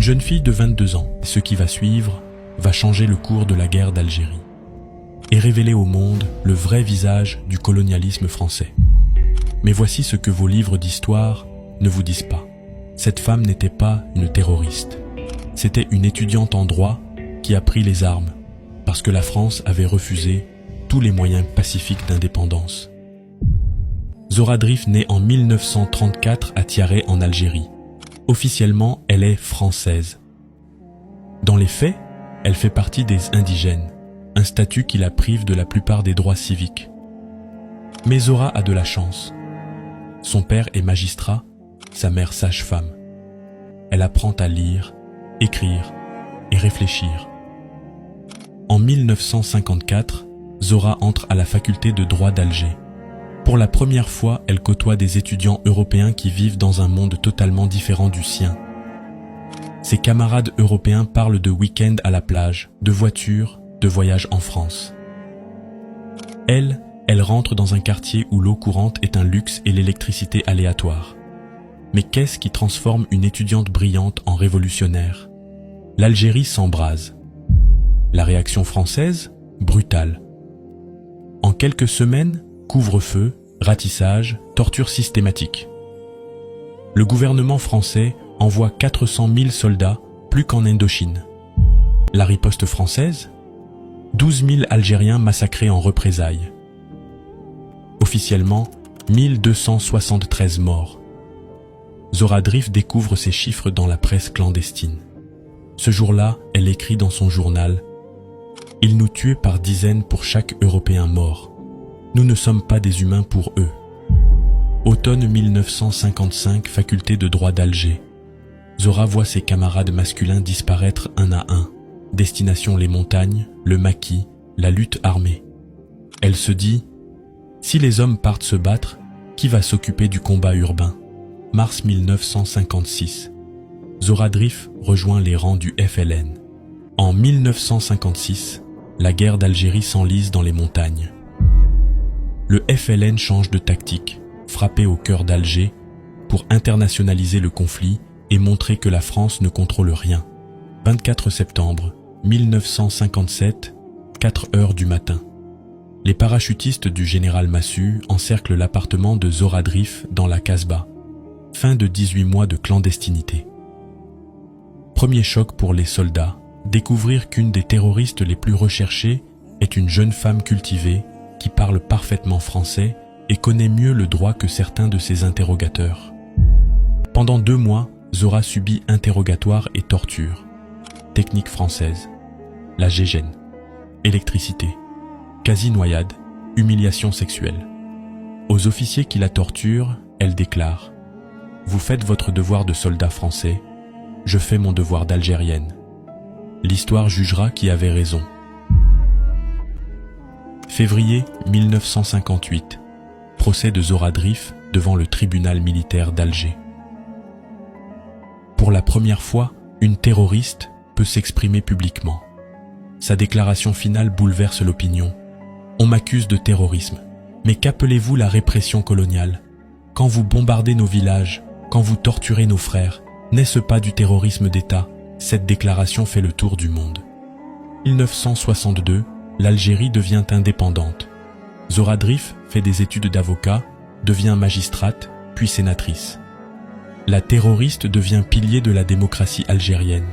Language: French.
Une jeune fille de 22 ans. Ce qui va suivre va changer le cours de la guerre d'Algérie et révéler au monde le vrai visage du colonialisme français. Mais voici ce que vos livres d'histoire ne vous disent pas. Cette femme n'était pas une terroriste. C'était une étudiante en droit qui a pris les armes parce que la France avait refusé tous les moyens pacifiques d'indépendance. Zora Drif naît en 1934 à Tiaré en Algérie. Officiellement, elle est française. Dans les faits, elle fait partie des indigènes, un statut qui la prive de la plupart des droits civiques. Mais Zora a de la chance. Son père est magistrat, sa mère sage-femme. Elle apprend à lire, écrire et réfléchir. En 1954, Zora entre à la faculté de droit d'Alger. Pour la première fois, elle côtoie des étudiants européens qui vivent dans un monde totalement différent du sien. Ses camarades européens parlent de week-end à la plage, de voitures, de voyages en France. Elle rentre dans un quartier où l'eau courante est un luxe et l'électricité aléatoire. Mais qu'est-ce qui transforme une étudiante brillante en révolutionnaire? L'Algérie s'embrase. La réaction française? Brutale. En quelques semaines, couvre-feu, ratissage, torture systématique. Le gouvernement français envoie 400 000 soldats, plus qu'en Indochine. La riposte française? 12 000 Algériens massacrés en représailles. Officiellement, 1273 morts. Zora Drif découvre ces chiffres dans la presse clandestine. Ce jour-là, elle écrit dans son journal « Ils nous tuaient par dizaines pour chaque Européen mort. Nous ne sommes pas des humains pour eux. » Automne 1955, faculté de droit d'Alger. Zora voit ses camarades masculins disparaître un à un. Destination les montagnes, le maquis, la lutte armée. Elle se dit « Si les hommes partent se battre, qui va s'occuper du combat urbain ?» Mars 1956. Zora Drif rejoint les rangs du FLN. En 1956, la guerre d'Algérie s'enlise dans les montagnes. Le FLN change de tactique, frapper au cœur d'Alger, pour internationaliser le conflit et montrer que la France ne contrôle rien. 24 septembre 1957, 4 heures du matin. Les parachutistes du général Massu encerclent l'appartement de Zora Drif dans la Casbah. Fin de 18 mois de clandestinité. Premier choc pour les soldats, découvrir qu'une des terroristes les plus recherchées est une jeune femme cultivée qui parle parfaitement français et connaît mieux le droit que certains de ses interrogateurs. Pendant 2 mois, Zora subit interrogatoire et torture. Technique française. La gégène. Électricité. Quasi-noyade. Humiliation sexuelle. Aux officiers qui la torturent, elle déclare « Vous faites votre devoir de soldat français, je fais mon devoir d'Algérienne. L'histoire jugera qui avait raison. » Février 1958. Procès de Zora Drif devant le tribunal militaire d'Alger. Pour la première fois, une terroriste peut s'exprimer publiquement. Sa déclaration finale bouleverse l'opinion. On m'accuse de terrorisme. Mais qu'appelez-vous la répression coloniale? Quand vous bombardez nos villages, quand vous torturez nos frères, n'est-ce pas du terrorisme d'État? Cette déclaration fait le tour du monde. 1962, l'Algérie devient indépendante. Zora Drif fait des études d'avocat, devient magistrate, puis sénatrice. La terroriste devient pilier de la démocratie algérienne.